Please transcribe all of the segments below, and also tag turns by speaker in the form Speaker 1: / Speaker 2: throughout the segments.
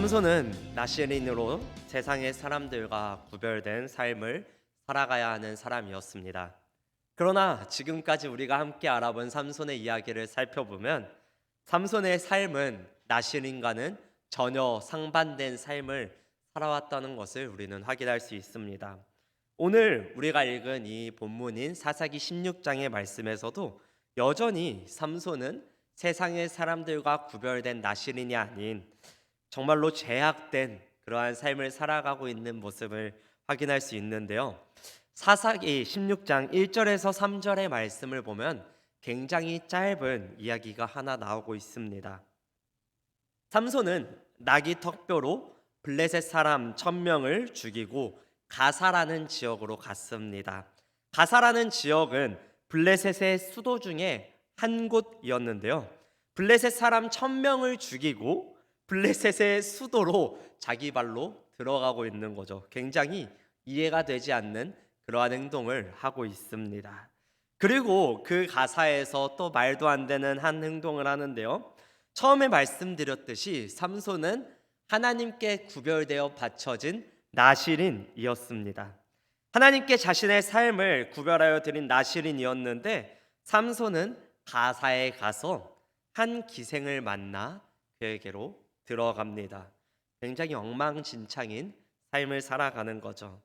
Speaker 1: 삼손은 나시린으로 세상의 사람들과 구별된 삶을 살아가야 하는 사람이었습니다. 그러나 지금까지 우리가 함께 알아본 삼손의 이야기를 살펴보면 삼손의 삶은 나시린과는 전혀 상반된 삶을 살아왔다는 것을 우리는 확인할 수 있습니다. 오늘 우리가 읽은 이 본문인 사사기 16장의 말씀에서도 여전히 삼손은 세상의 사람들과 구별된 나시린이 아닌 정말로 죄악된 그러한 삶을 살아가고 있는 모습을 확인할 수 있는데요. 사사기 16장 1절에서 3절의 말씀을 보면 굉장히 짧은 이야기가 하나 나오고 있습니다. 삼손은 나귀 턱뼈로 블레셋 사람 1000명을 죽이고 가사라는 지역으로 갔습니다. 가사라는 지역은 블레셋의 수도 중에 한 곳이었는데요. 블레셋 사람 1000명을 죽이고 블레셋의 수도로 자기 발로 들어가고 있는 거죠. 굉장히 이해가 되지 않는 그러한 행동을 하고 있습니다. 그리고 그 가사에서 또 말도 안 되는 한 행동을 하는데요. 처음에 말씀드렸듯이 삼손은 하나님께 구별되어 바쳐진 나시린이었습니다. 하나님께 자신의 삶을 구별하여 드린 나시린이었는데 삼손은 가사에 가서 한 기생을 만나 그에게로 들어갑니다. 굉장히 엉망진창인 삶을 살아가는 거죠.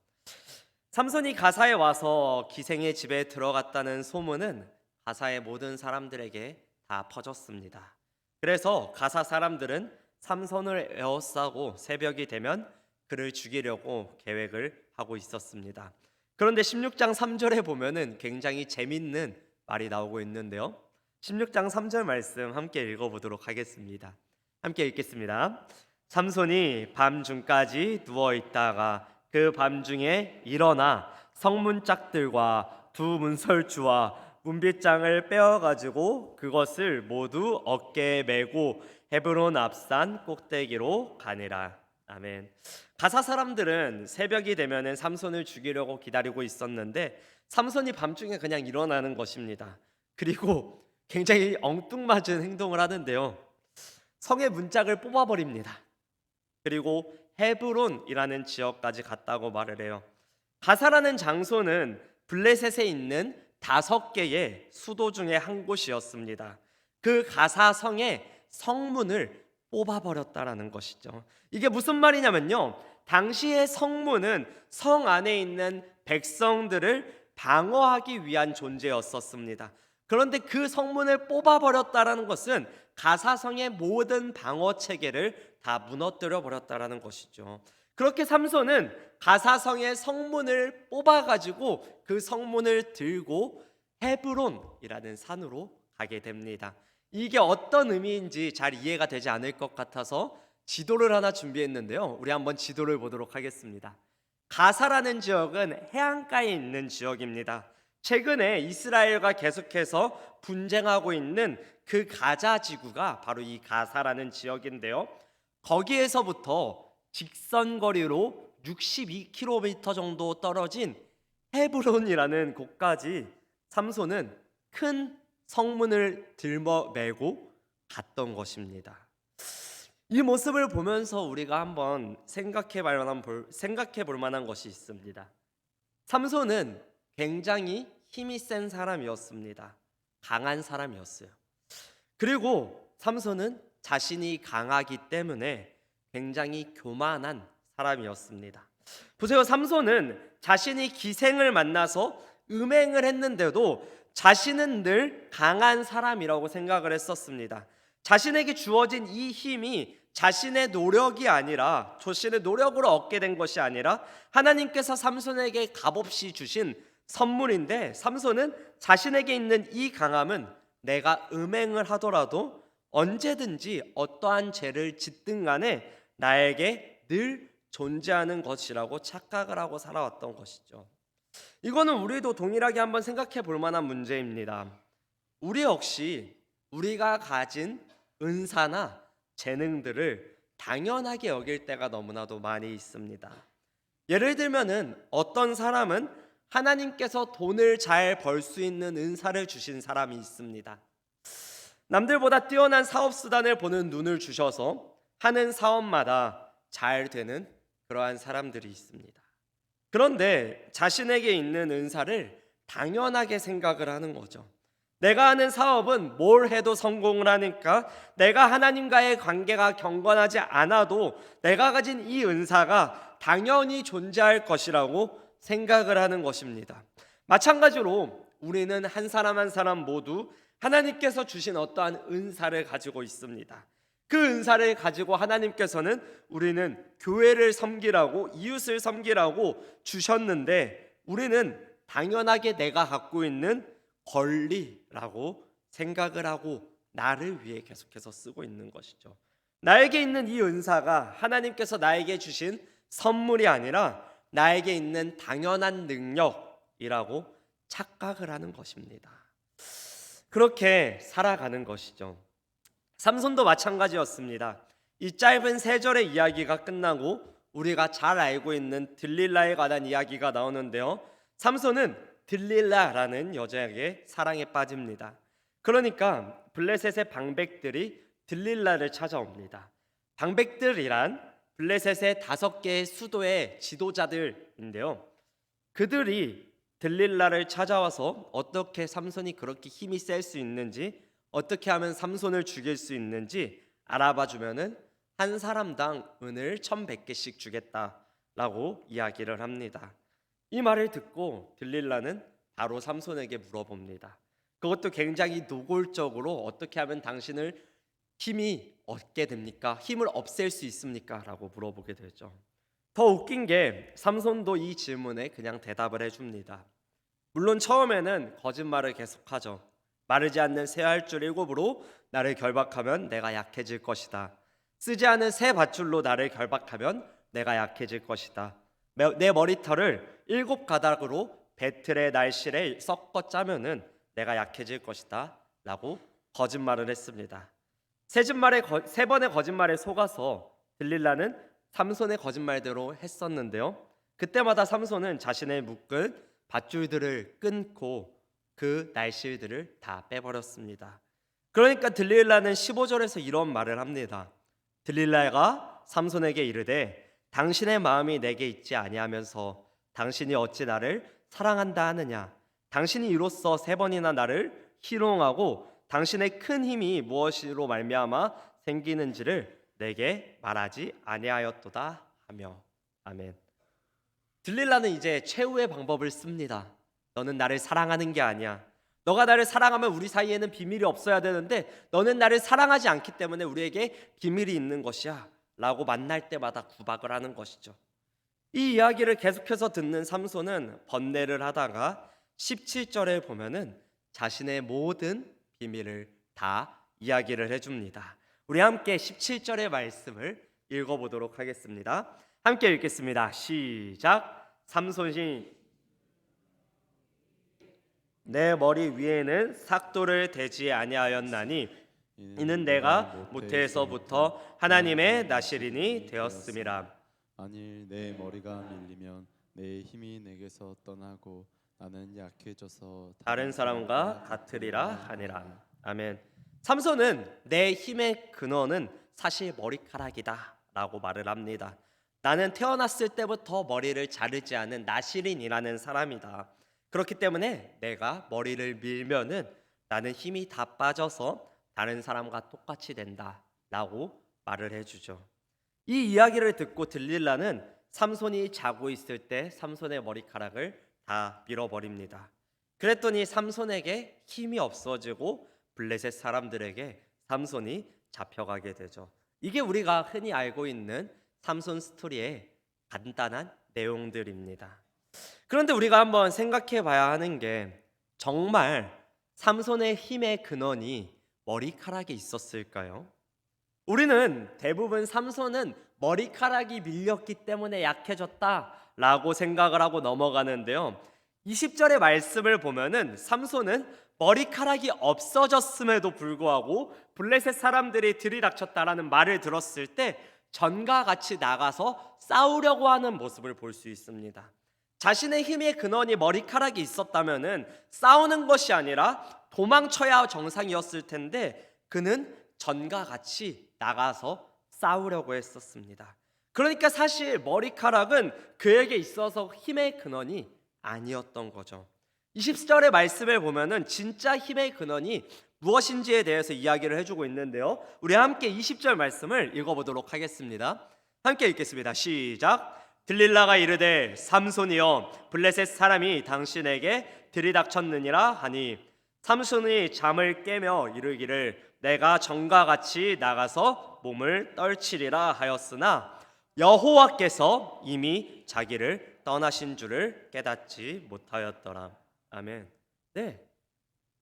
Speaker 1: 삼손이 가사에 와서 기생의 집에 들어갔다는 소문은 가사의 모든 사람들에게 다 퍼졌습니다. 그래서 가사 사람들은 삼손을 에워싸고 새벽이 되면 그를 죽이려고 계획을 하고 있었습니다. 그런데 16장 3절에 보면은 굉장히 재밌는 말이 나오고 있는데요. 16장 3절 말씀 함께 읽어보도록 하겠습니다. 함께 읽겠습니다. 삼손이 밤중까지 누워있다가 그 밤중에 일어나 성문짝들과 두 문설주와 문빗장을 빼어가지고 그것을 모두 어깨에 메고 헤브론 앞산 꼭대기로 가니라. 아멘. 가사 사람들은 새벽이 되면은 삼손을 죽이려고 기다리고 있었는데 삼손이 밤중에 그냥 일어나는 것입니다. 그리고 굉장히 엉뚱맞은 행동을 하는데요. 성의 문짝을 뽑아버립니다. 그리고 헤브론이라는 지역까지 갔다고 말을 해요. 가사라는 장소는 블레셋에 있는 5개의 수도 중에 한 곳이었습니다. 그 가사 성의 성문을 뽑아버렸다라는 것이죠. 이게 무슨 말이냐면요, 당시의 성문은 성 안에 있는 백성들을 방어하기 위한 존재였었습니다. 그런데 그 성문을 뽑아버렸다라는 것은 가사성의 모든 방어 체계를 다 무너뜨려 버렸다라는 것이죠. 그렇게 삼손은 가사성의 성문을 뽑아가지고 그 성문을 들고 헤브론이라는 산으로 가게 됩니다. 이게 어떤 의미인지 잘 이해가 되지 않을 것 같아서 지도를 하나 준비했는데요. 우리 한번 지도를 보도록 하겠습니다. 가사라는 지역은 해안가에 있는 지역입니다. 최근에 이스라엘과 계속해서 분쟁하고 있는 그 가자 지구가 바로 이 가사라는 지역인데요. 거기에서부터 직선거리로 62km 정도 떨어진 헤브론이라는 곳까지 삼손은 큰 성문을 들머매고 갔던 것입니다. 이 모습을 보면서 우리가 한번 생각해 볼 만한 것이 있습니다. 삼손은 굉장히 힘이 센 사람이었습니다. 강한 사람이었어요. 그리고 삼손은 자신이 강하기 때문에 굉장히 교만한 사람이었습니다. 보세요, 삼손은 자신이 기생을 만나서 음행을 했는데도 자신은 늘 강한 사람이라고 생각을 했었습니다. 자신에게 주어진 이 힘이 자신의 노력이 아니라, 자신의 노력으로 얻게 된 것이 아니라 하나님께서 삼손에게 값없이 주신 선물인데, 삼손은 자신에게 있는 이 강함은 내가 음행을 하더라도 언제든지 어떠한 죄를 짓든 간에 나에게 늘 존재하는 것이라고 착각을 하고 살아왔던 것이죠. 이거는 우리도 동일하게 한번 생각해 볼 만한 문제입니다. 우리 역시 우리가 가진 은사나 재능들을 당연하게 여길 때가 너무나도 많이 있습니다. 예를 들면은 어떤 사람은 하나님께서 돈을 잘 벌 수 있는 은사를 주신 사람이 있습니다. 남들보다 뛰어난 사업 수단을 보는 눈을 주셔서 하는 사업마다 잘 되는 그러한 사람들이 있습니다. 그런데 자신에게 있는 은사를 당연하게 생각을 하는 거죠. 내가 하는 사업은 뭘 해도 성공을 하니까 내가 하나님과의 관계가 경건하지 않아도 내가 가진 이 은사가 당연히 존재할 것이라고 생각을 하는 것입니다. 마찬가지로 우리는 한 사람 한 사람 모두 하나님께서 주신 어떠한 은사를 가지고 있습니다. 그 은사를 가지고 하나님께서는 우리는 교회를 섬기라고, 이웃을 섬기라고 주셨는데, 우리는 당연하게 내가 갖고 있는 권리라고 생각을 하고 나를 위해 계속해서 쓰고 있는 것이죠. 나에게 있는 이 은사가 하나님께서 나에게 주신 선물이 아니라 나에게 있는 당연한 능력이라고 착각을 하는 것입니다. 그렇게 살아가는 것이죠. 삼손도 마찬가지였습니다. 이 짧은 세 절의 이야기가 끝나고 우리가 잘 알고 있는 들릴라에 관한 이야기가 나오는데요. 삼손은 들릴라라는 여자에게 사랑에 빠집니다. 그러니까 블레셋의 방백들이 들릴라를 찾아옵니다. 방백들이란 블레셋의 5개의 수도의 지도자들인데요. 그들이 들릴라를 찾아와서 어떻게 삼손이 그렇게 힘이 셀 수 있는지, 어떻게 하면 삼손을 죽일 수 있는지 알아봐 주면은 한 사람당 은을 1,100개씩 주겠다라고 이야기를 합니다. 이 말을 듣고 들릴라는 바로 삼손에게 물어봅니다. 그것도 굉장히 노골적으로 어떻게 하면 당신을 힘이 얻게 됩니까? 힘을 없앨 수 있습니까? 라고 물어보게 되죠. 더 웃긴 게 삼손도 이 질문에 그냥 대답을 해줍니다. 물론 처음에는 거짓말을 계속하죠. 마르지 않는 새 알줄 7으로 나를 결박하면 내가 약해질 것이다. 쓰지 않은 새 밧줄로 나를 결박하면 내가 약해질 것이다. 내 머리털을 7가닥으로 배틀의 날실에 섞어 짜면은 내가 약해질 것이다 라고 거짓말을 했습니다. 세 번의 거짓말에 속아서 들릴라는 삼손의 거짓말대로 했었는데요. 그때마다 삼손은 자신의 묶은 밧줄들을 끊고 그 날실들을 다 빼버렸습니다. 그러니까 들릴라는 15절에서 이런 말을 합니다. 들릴라가 삼손에게 이르되 당신의 마음이 내게 있지 아니하면서 당신이 어찌 나를 사랑한다 하느냐. 당신이 이로써 3번이나 나를 희롱하고 당신의 큰 힘이 무엇으로 말미암아 생기는지를 내게 말하지 아니하였도다 하며. 아멘. 들릴라는 이제 최후의 방법을 씁니다. 너는 나를 사랑하는 게 아니야. 너가 나를 사랑하면 우리 사이에는 비밀이 없어야 되는데 너는 나를 사랑하지 않기 때문에 우리에게 비밀이 있는 것이야 라고 만날 때마다 구박을 하는 것이죠. 이 이야기를 계속해서 듣는 삼손은 번뇌를 하다가 17절에 보면은 자신의 모든 비밀을 다 이야기를 해줍니다. 우리 함께 17절의 말씀을 읽어보도록 하겠습니다. 함께 읽겠습니다. 시작. 삼손이 내 머리 위에는 삭도를 대지 아니하였나니 이는 내가 모태에서부터 하나님의 나시린이 되었음이라.
Speaker 2: 만일 내 머리가 밀리면 내 힘이 내게서 떠나고 나는 약해져서
Speaker 1: 다른 사람과 같으리라 하니라. 아멘. 삼손은 내 힘의 근원은 사실 머리카락이다 라고 말을 합니다. 나는 태어났을 때부터 머리를 자르지 않은 나시린이라는 사람이다. 그렇기 때문에 내가 머리를 밀면은 나는 힘이 다 빠져서 다른 사람과 똑같이 된다 라고 말을 해주죠. 이 이야기를 듣고 들릴라는 삼손이 자고 있을 때 삼손의 머리카락을 다 밀어버립니다. 그랬더니 삼손에게 힘이 없어지고 블레셋 사람들에게 삼손이 잡혀가게 되죠. 이게 우리가 흔히 알고 있는 삼손 스토리의 간단한 내용들입니다. 그런데 우리가 한번 생각해 봐야 하는 게 정말 삼손의 힘의 근원이 머리카락에 있었을까요? 우리는 대부분 삼손은 머리카락이 밀렸기 때문에 약해졌다라고 생각을 하고 넘어가는데요. 20절의 말씀을 보면은 삼손은 머리카락이 없어졌음에도 불구하고 블레셋 사람들이 들이닥쳤다라는 말을 들었을 때 전과 같이 나가서 싸우려고 하는 모습을 볼 수 있습니다. 자신의 힘의 근원이 머리카락이 있었다면은 싸우는 것이 아니라 도망쳐야 정상이었을 텐데 그는 전과 같이 나가서 싸우려고 했었습니다. 그러니까 사실 머리카락은 그에게 있어서 힘의 근원이 아니었던 거죠. 20절의 말씀을 보면은 진짜 힘의 근원이 무엇인지에 대해서 이야기를 해주고 있는데요. 우리 함께 20절 말씀을 읽어보도록 하겠습니다. 함께 읽겠습니다. 시작. 들릴라가 이르되 삼손이여 블레셋 사람이 당신에게 들이닥쳤느니라 하니 삼손이 잠을 깨며 이르기를 내가 전과 같이 나가서 몸을 떨치리라 하였으나 여호와께서 이미 자기를 떠나신 줄을 깨닫지 못하였더라. 아멘. 네,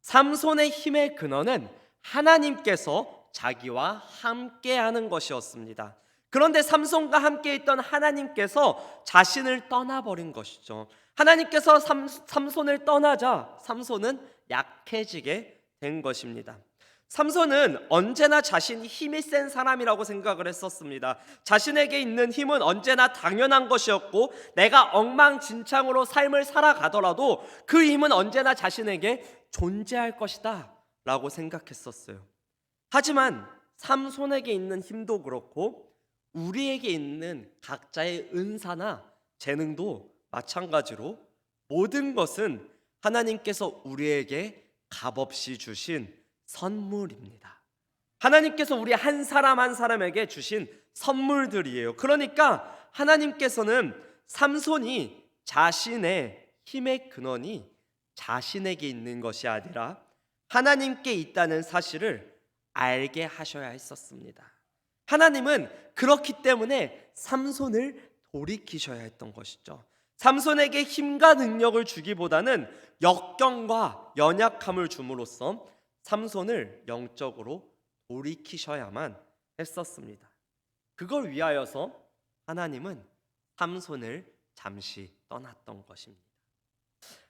Speaker 1: 삼손의 힘의 근원은 하나님께서 자기와 함께하는 것이었습니다. 그런데 삼손과 함께 있던 하나님께서 자신을 떠나버린 것이죠. 하나님께서 삼손을 떠나자 삼손은 약해지게 된 것입니다. 삼손은 언제나 자신이 힘이 센 사람이라고 생각을 했었습니다. 자신에게 있는 힘은 언제나 당연한 것이었고 내가 엉망진창으로 삶을 살아가더라도 그 힘은 언제나 자신에게 존재할 것이다 라고 생각했었어요. 하지만 삼손에게 있는 힘도 그렇고 우리에게 있는 각자의 은사나 재능도 마찬가지로 모든 것은 하나님께서 우리에게 값없이 주신 선물입니다. 하나님께서 우리 한 사람 한 사람에게 주신 선물들이에요. 그러니까 하나님께서는 삼손이 자신의 힘의 근원이 자신에게 있는 것이 아니라 하나님께 있다는 사실을 알게 하셔야 했었습니다. 하나님은 그렇기 때문에 삼손을 돌이키셔야 했던 것이죠. 삼손에게 힘과 능력을 주기보다는 역경과 연약함을 줌으로써 삼손을 영적으로 돌이키셔야만 했었습니다. 그걸 위하여서 하나님은 삼손을 잠시 떠났던 것입니다.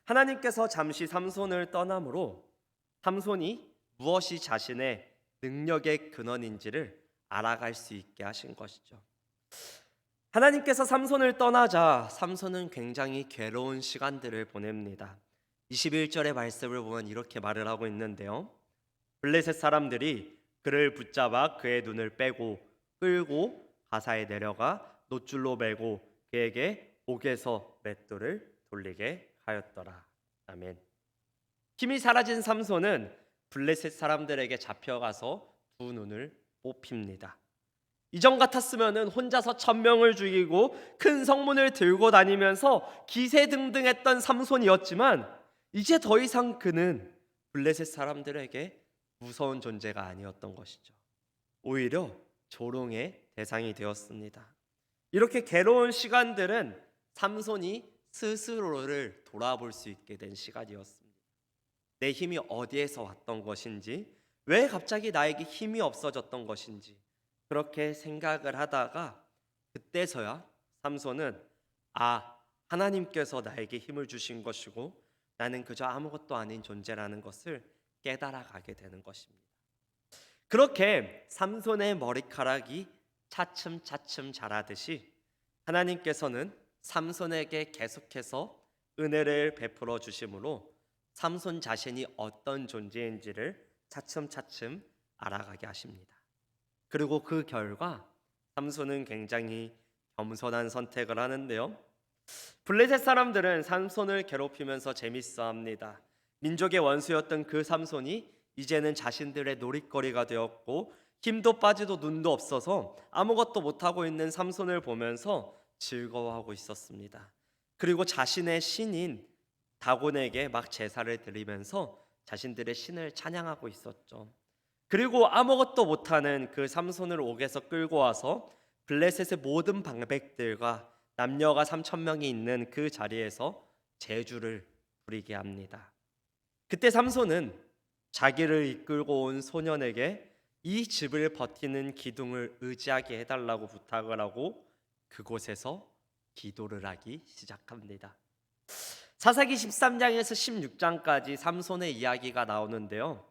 Speaker 1: 하나님께서 잠시 삼손을 떠남으로 삼손이 무엇이 자신의 능력의 근원인지를 알아갈 수 있게 하신 것이죠. 하나님께서 삼손을 떠나자 삼손은 굉장히 괴로운 시간들을 보냅니다. 21절의 말씀을 보면 이렇게 말을 하고 있는데요. 블레셋 사람들이 그를 붙잡아 그의 눈을 빼고 끌고 가사에 내려가 놋줄로 매고 그에게 옥에서 맷돌을 돌리게 하였더라. 아멘. 힘이 사라진 삼손은 블레셋 사람들에게 잡혀가서 두 눈을 뽑힙니다. 이전 같았으면 혼자서 1000명을 죽이고 큰 성문을 들고 다니면서 기세등등했던 삼손이었지만 이제 더 이상 그는 블레셋 사람들에게 무서운 존재가 아니었던 것이죠. 오히려 조롱의 대상이 되었습니다. 이렇게 괴로운 시간들은 삼손이 스스로를 돌아볼 수 있게 된 시간이었습니다. 내 힘이 어디에서 왔던 것인지, 왜 갑자기 나에게 힘이 없어졌던 것인지 그렇게 생각을 하다가 그때서야 삼손은 하나님께서 나에게 힘을 주신 것이고 나는 그저 아무것도 아닌 존재라는 것을 깨달아가게 되는 것입니다. 그렇게 삼손의 머리카락이 차츰차츰 자라듯이 하나님께서는 삼손에게 계속해서 은혜를 베풀어 주심으로 삼손 자신이 어떤 존재인지를 차츰차츰 알아가게 하십니다. 그리고 그 결과 삼손은 굉장히 겸손한 선택을 하는데요. 블레셋 사람들은 삼손을 괴롭히면서 재밌어합니다. 민족의 원수였던 그 삼손이 이제는 자신들의 놀잇거리가 되었고 힘도 빠지도 눈도 없어서 아무것도 못하고 있는 삼손을 보면서 즐거워하고 있었습니다. 그리고 자신의 신인 다곤에게 막 제사를 드리면서 자신들의 신을 찬양하고 있었죠. 그리고 아무것도 못하는 그 삼손을 옥에서 끌고 와서 블레셋의 모든 방백들과 남녀가 3000명이 있는 그 자리에서 제주를 부리게 합니다. 그때 삼손은 자기를 이끌고 온 소년에게 이 집을 버티는 기둥을 의지하게 해달라고 부탁을 하고 그곳에서 기도를 하기 시작합니다. 사사기 13장에서 16장까지 삼손의 이야기가 나오는데요.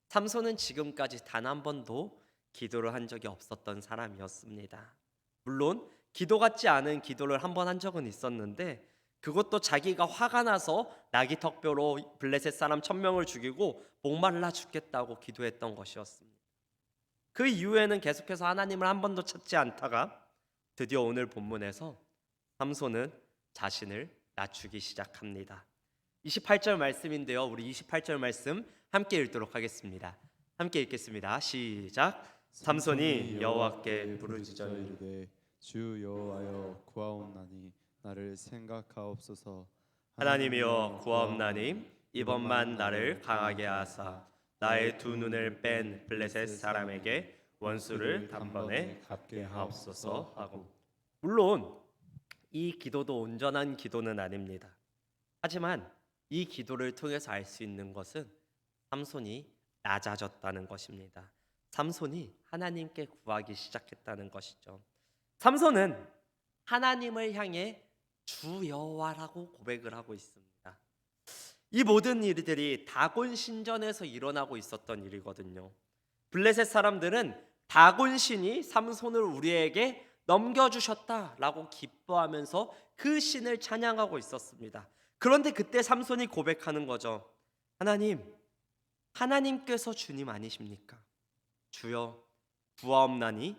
Speaker 1: 삼손은 지금까지 단 한 번도 기도를 한 적이 없었던 사람이었습니다. 물론 기도 같지 않은 기도를 한 번 한 적은 있었는데 그것도 자기가 화가 나서 나귀턱뼈로 블레셋 사람 1000명을 죽이고 목말라 죽겠다고 기도했던 것이었습니다. 그 이후에는 계속해서 하나님을 한 번도 찾지 않다가 드디어 오늘 본문에서 삼손은 자신을 낮추기 시작합니다. 28절 말씀인데요. 우리 28절 말씀 함께 읽도록 하겠습니다. 함께 읽겠습니다. 시작. 삼손이 여호와께 부르짖어
Speaker 2: 이르되 주 여호와여 구하옵나니 나를 생각하옵소서.
Speaker 1: 하나님이여 구하옵나니 이번만 나를 강하게 하사 나의 두 눈을 뺀 블레셋 사람에게 원수를 단번에 갚게 하옵소서 하고. 물론 이 기도도 온전한 기도는 아닙니다. 하지만 이 기도를 통해서 알 수 있는 것은 삼손이 낮아졌다는 것입니다. 삼손이 하나님께 구하기 시작했다는 것이죠. 삼손은 하나님을 향해 주 여호와라고 고백을 하고 있습니다. 이 모든 일들이 다곤 신전에서 일어나고 있었던 일이거든요. 블레셋 사람들은 다곤 신이 삼손을 우리에게 넘겨주셨다라고 기뻐하면서 그 신을 찬양하고 있었습니다. 그런데 그때 삼손이 고백하는 거죠. 하나님께서 주님 아니십니까? 주여 구하옵나니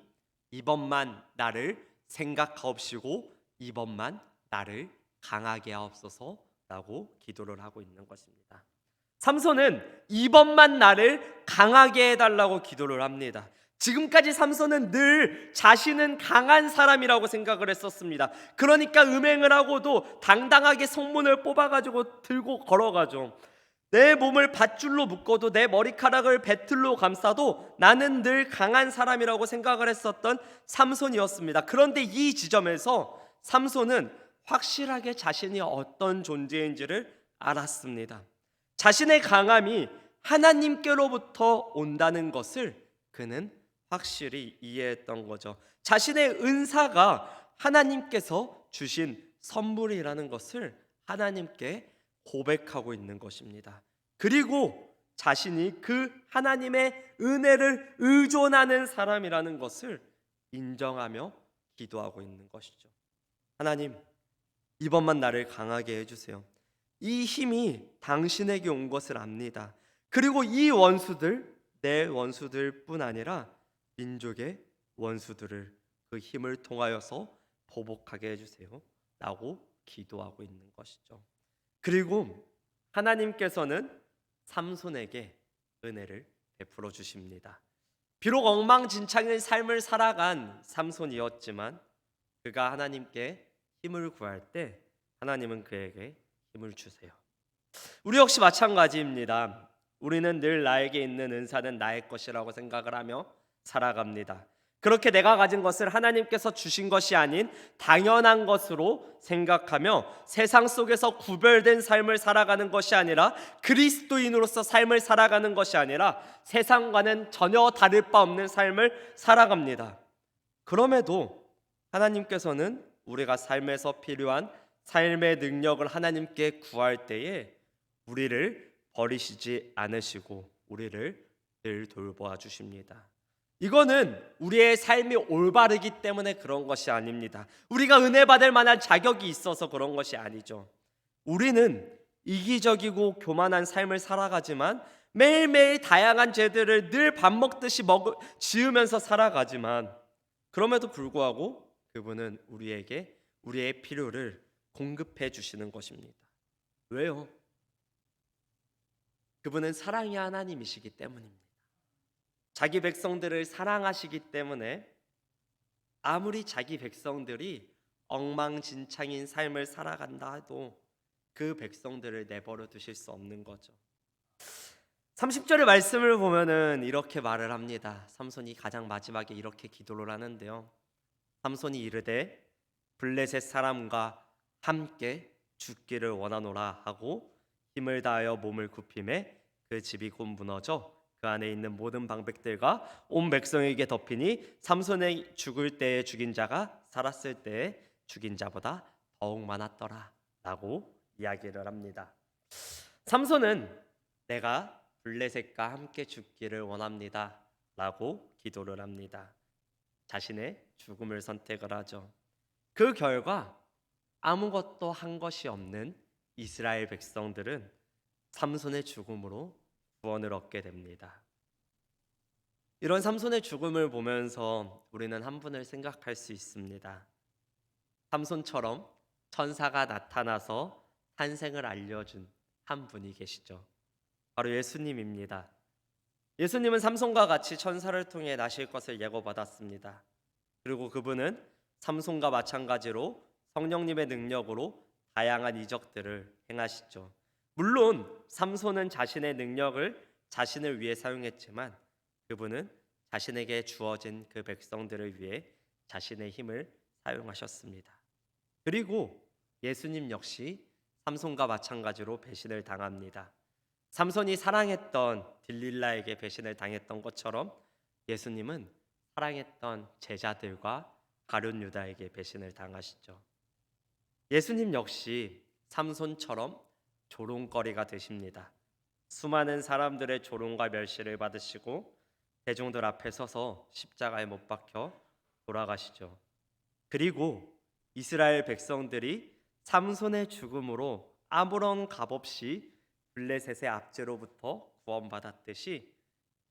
Speaker 1: 이번만 나를 생각하옵시고 이번만 나를 강하게 하옵소서라고 기도를 하고 있는 것입니다. 삼손은 이번만 나를 강하게 해달라고 기도를 합니다. 지금까지 삼손은 늘 자신은 강한 사람이라고 생각을 했었습니다. 그러니까 음행을 하고도 당당하게 성문을 뽑아가지고 들고 걸어가죠. 내 몸을 밧줄로 묶어도 내 머리카락을 배틀로 감싸도 나는 늘 강한 사람이라고 생각을 했었던 삼손이었습니다. 그런데 이 지점에서 삼손은 확실하게 자신이 어떤 존재인지를 알았습니다. 자신의 강함이 하나님께로부터 온다는 것을 그는 확실히 이해했던 거죠. 자신의 은사가 하나님께서 주신 선물이라는 것을 하나님께 고백하고 있는 것입니다. 그리고 자신이 그 하나님의 은혜를 의존하는 사람이라는 것을 인정하며 기도하고 있는 것이죠. 하나님, 이번만 나를 강하게 해주세요. 이 힘이 당신에게 온 것을 압니다. 그리고 이 원수들, 내 원수들 뿐 아니라 민족의 원수들을 그 힘을 통하여서 보복하게 해주세요 라고 기도하고 있는 것이죠. 그리고 하나님께서는 삼손에게 은혜를 베풀어 주십니다. 비록 엉망진창의 삶을 살아간 삼손이었지만 그가 하나님께 힘을 구할 때 하나님은 그에게 힘을 주세요. 우리 역시 마찬가지입니다. 우리는 늘 나에게 있는 은사는 나의 것이라고 생각을 하며 살아갑니다. 그렇게 내가 가진 것을 하나님께서 주신 것이 아닌 당연한 것으로 생각하며 세상 속에서 구별된 삶을 살아가는 것이 아니라 그리스도인으로서 삶을 살아가는 것이 아니라 세상과는 전혀 다를 바 없는 삶을 살아갑니다. 그럼에도 하나님께서는 우리가 삶에서 필요한 삶의 능력을 하나님께 구할 때에 우리를 버리시지 않으시고 우리를 늘 돌보아 주십니다. 이거는 우리의 삶이 올바르기 때문에 그런 것이 아닙니다. 우리가 은혜 받을 만한 자격이 있어서 그런 것이 아니죠. 우리는 이기적이고 교만한 삶을 살아가지만 매일매일 다양한 죄들을 늘 밥 먹듯이 지으면서 살아가지만 그럼에도 불구하고 그분은 우리에게 우리의 필요를 공급해 주시는 것입니다. 왜요? 그분은 사랑의 하나님이시기 때문입니다. 자기 백성들을 사랑하시기 때문에 아무리 자기 백성들이 엉망진창인 삶을 살아간다 해도 그 백성들을 내버려 두실 수 없는 거죠. 30절의 말씀을 보면은 이렇게 말을 합니다. 삼손이 가장 마지막에 이렇게 기도를 하는데요. 삼손이 이르되 블레셋 사람과 함께 죽기를 원하노라 하고 힘을 다하여 몸을 굽히매 그 집이 곧 무너져 그 안에 있는 모든 방백들과 온 백성에게 덮이니 삼손의 죽을 때에 죽인 자가 살았을 때에 죽인 자보다 더욱 많았더라 라고 이야기를 합니다. 삼손은 내가 블레셋과 함께 죽기를 원합니다 라고 기도를 합니다. 자신의 죽음을 선택을 하죠. 그 결과 아무것도 한 것이 없는 이스라엘 백성들은 삼손의 죽음으로 구원을 얻게 됩니다. 이런 삼손의 죽음을 보면서 우리는 한 분을 생각할 수 있습니다. 삼손처럼 천사가 나타나서 탄생을 알려준 한 분이 계시죠. 바로 예수님입니다. 예수님은 삼손과 같이 천사를 통해 나실 것을 예고받았습니다. 그리고 그분은 삼손과 마찬가지로 성령님의 능력으로 다양한 이적들을 행하시죠. 물론 삼손은 자신의 능력을 자신을 위해 사용했지만 그분은 자신에게 주어진 그 백성들을 위해 자신의 힘을 사용하셨습니다. 그리고 예수님 역시 삼손과 마찬가지로 배신을 당합니다. 삼손이 사랑했던 딜릴라에게 배신을 당했던 것처럼 예수님은 사랑했던 제자들과 가룟 유다에게 배신을 당하시죠. 예수님 역시 삼손처럼 조롱거리가 되십니다. 수많은 사람들의 조롱과 멸시를 받으시고 대중들 앞에 서서 십자가에 못 박혀 돌아가시죠. 그리고 이스라엘 백성들이 삼손의 죽음으로 아무런 값없이 블레셋의 압제로부터 구원받았듯이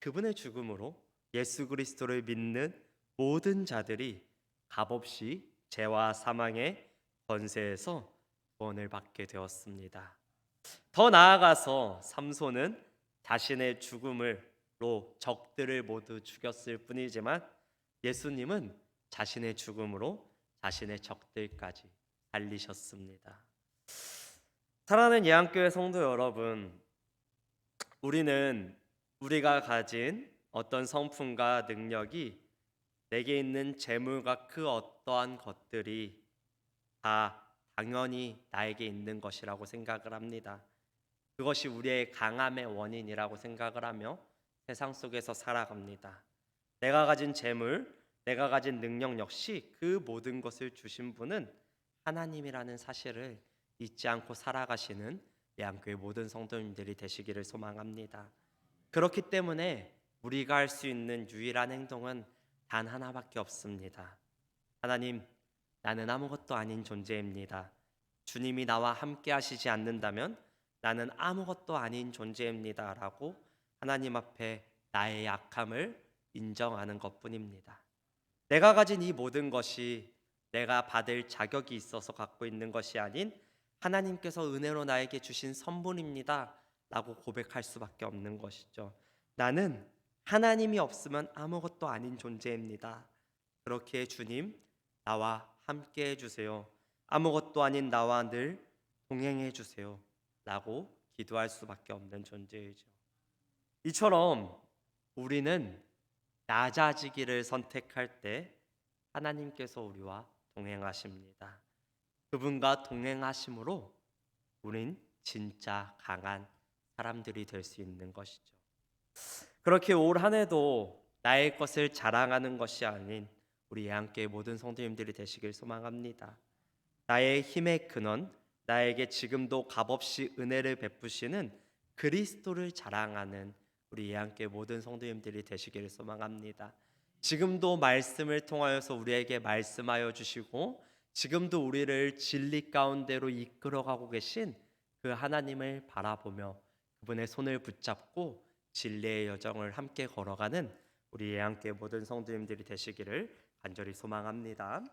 Speaker 1: 그분의 죽음으로 예수 그리스도를 믿는 모든 자들이 값없이 죄와 사망의 권세에서 구원을 받게 되었습니다. 더 나아가서 삼손은 자신의 죽음으로 적들을 모두 죽였을 뿐이지만 예수님은 자신의 죽음으로 자신의 적들까지 살리셨습니다. 사랑하는 예안교회 성도 여러분, 우리는 우리가 가진 어떤 성품과 능력이 내게 있는 재물과 그 어떠한 것들이 다 당연히 나에게 있는 것이라고 생각을 합니다. 그것이 우리의 강함의 원인이라고 생각을 하며 세상 속에서 살아갑니다. 내가 가진 재물, 내가 가진 능력 역시 그 모든 것을 주신 분은 하나님이라는 사실을 잊지 않고 살아가시는 예안교회 모든 성도님들이 되시기를 소망합니다. 그렇기 때문에 우리가 할 수 있는 유일한 행동은 단 하나밖에 없습니다. 하나님, 나는 아무것도 아닌 존재입니다. 주님이 나와 함께 하시지 않는다면 나는 아무것도 아닌 존재입니다 라고 하나님 앞에 나의 약함을 인정하는 것뿐입니다. 내가 가진 이 모든 것이 내가 받을 자격이 있어서 갖고 있는 것이 아닌 하나님께서 은혜로 나에게 주신 선물입니다 라고 고백할 수밖에 없는 것이죠. 나는 하나님이 없으면 아무것도 아닌 존재입니다. 그렇게 주님, 나와 함께 해주세요. 아무것도 아닌 나와 늘 동행해 주세요 라고 기도할 수밖에 없는 존재이죠. 이처럼 우리는 낮아지기를 선택할 때 하나님께서 우리와 동행하십니다. 그분과 동행하심으로 우린 진짜 강한 사람들이 될 수 있는 것이죠. 그렇게 올 한 해도 나의 것을 자랑하는 것이 아닌 우리 예안교회 모든 성도님들이 되시길 소망합니다. 나의 힘의 근원, 나에게 지금도 값없이 은혜를 베푸시는 그리스도를 자랑하는 우리 예안교회 모든 성도님들이 되시기를 소망합니다. 지금도 말씀을 통하여서 우리에게 말씀하여 주시고 지금도 우리를 진리 가운데로 이끌어가고 계신 그 하나님을 바라보며 그분의 손을 붙잡고 진리의 여정을 함께 걸어가는 우리 예안교회 모든 성도님들이 되시기를 간절히 소망합니다.